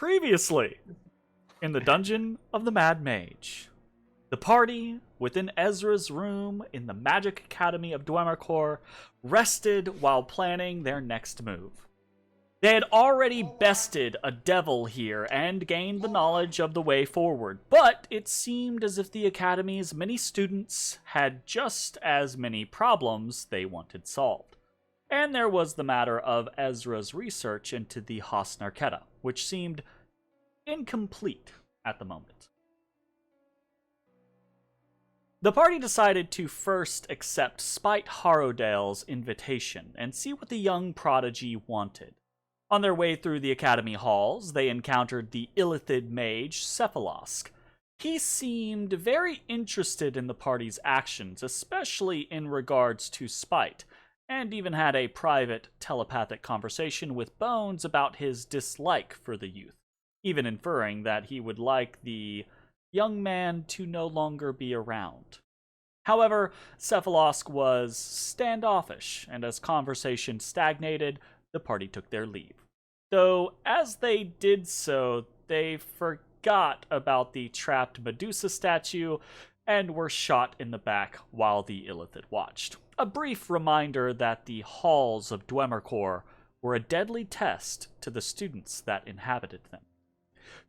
Previously, in the dungeon of the Mad Mage, the party within Ezra's room in the Magic Academy of Dwemercore rested while planning their next move. They had already bested a devil here and gained the knowledge of the way forward, but it seemed as if the Academy's many students had just as many problems they wanted solved. And there was the matter of Ezra's research into the Halaster, which seemed incomplete at the moment. The party decided to first accept Spite Harrowdale's invitation and see what the young prodigy wanted. On their way through the academy halls, they encountered the Illithid mage Cephalosk. He seemed very interested in the party's actions, especially in regards to Spite, and even had a private telepathic conversation with Bones about his dislike for the youth, even inferring that he would like the young man to no longer be around. However, Cephalosk was standoffish, and as conversation stagnated, the party took their leave. Though, as they did so, they forgot about the trapped Medusa statue and were shot in the back while the Illithid watched. A brief reminder that the halls of Dwemercore were a deadly test to the students that inhabited them.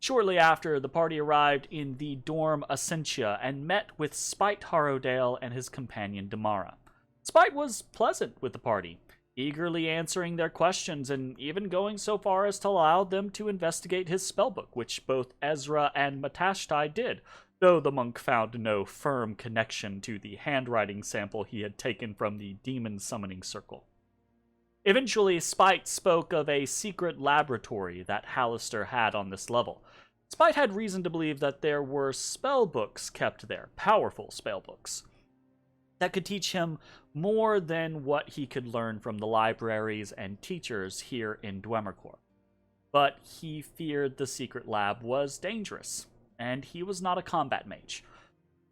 Shortly after, the party arrived in the dorm Essentia and met with Spite Harrowdale and his companion Damara. Spite was pleasant with the party, eagerly answering their questions and even going so far as to allow them to investigate his spellbook, which both Ezrah and Matashtai did, though the monk found no firm connection to the handwriting sample he had taken from the demon summoning circle. Eventually, Spite spoke of a secret laboratory that Halaster had on this level. Spite had reason to believe that there were spellbooks kept there, powerful spellbooks, that could teach him more than what he could learn from the libraries and teachers here in Dwemercore. But he feared the secret lab was dangerous, and he was not a combat mage.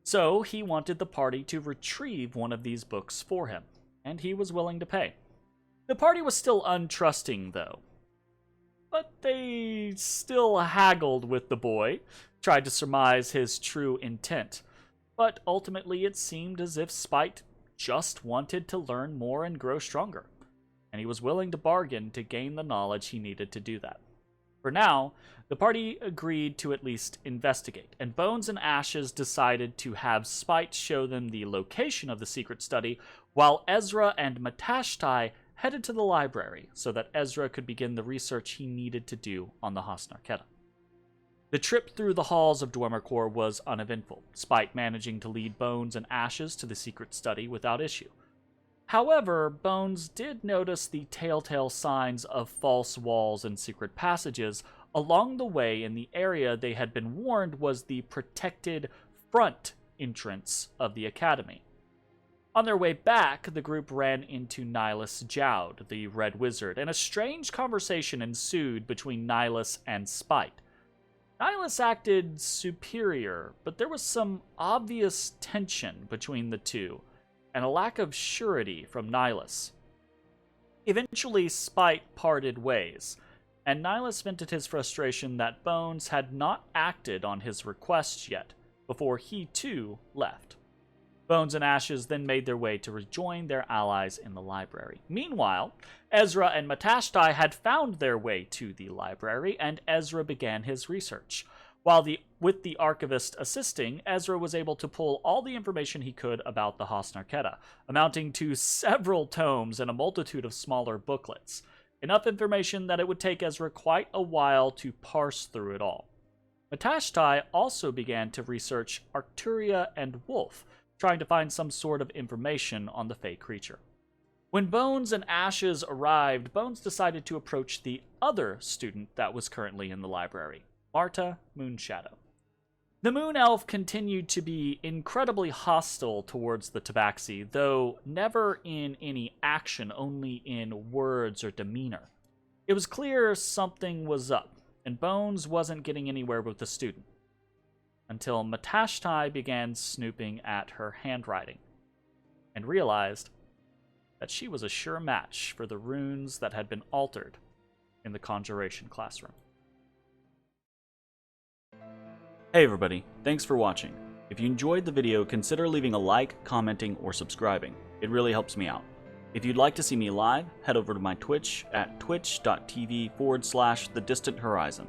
So he wanted the party to retrieve one of these books for him, and he was willing to pay. The party was still untrusting, though. But they still haggled with the boy, tried to surmise his true intent. But ultimately it seemed as if Spite just wanted to learn more and grow stronger, and he was willing to bargain to gain the knowledge he needed to do that. For now, the party agreed to at least investigate, and Bones and Ashes decided to have Spite show them the location of the secret study, while Ezrah and Matashtai headed to the library so that Ezrah could begin the research he needed to do on the Halaster. The trip through the halls of Dwemercore was uneventful, Spite managing to lead Bones and Ashes to the secret study without issue. However, Bones did notice the telltale signs of false walls and secret passages along the way in the area they had been warned was the protected front entrance of the academy. On their way back, the group ran into Nihilus Jowd, the Red Wizard, and a strange conversation ensued between Nihilus and Spite. Nihilus acted superior, but there was some obvious tension between the two, and a lack of surety from Nihilus. Eventually, Spite parted ways, and Nihilus vented his frustration that Bones had not acted on his requests yet, before he too left. Bones and Ashes then made their way to rejoin their allies in the library. Meanwhile, Ezrah and Matashtai had found their way to the library, and Ezrah began his research. With the archivist assisting, Ezrah was able to pull all the information he could about the Halaster, amounting to several tomes and a multitude of smaller booklets. Enough information that it would take Ezrah quite a while to parse through it all. Matashtai also began to research Arcturia and Wolf, trying to find some sort of information on the fey creature. When Bones and Ashes arrived, Bones decided to approach the other student that was currently in the library, Marta Moonshadow. The Moon Elf continued to be incredibly hostile towards the Tabaxi, though never in any action, only in words or demeanor. It was clear something was up, and Bones wasn't getting anywhere with the student, until Matashtai began snooping at her handwriting, and realized that she was a sure match for the runes that had been altered in the conjuration classroom. Hey everybody, thanks for watching. If you enjoyed the video, consider leaving a like, commenting, or subscribing. It really helps me out. If you'd like to see me live, head over to my Twitch at twitch.tv/thedistanthorizon.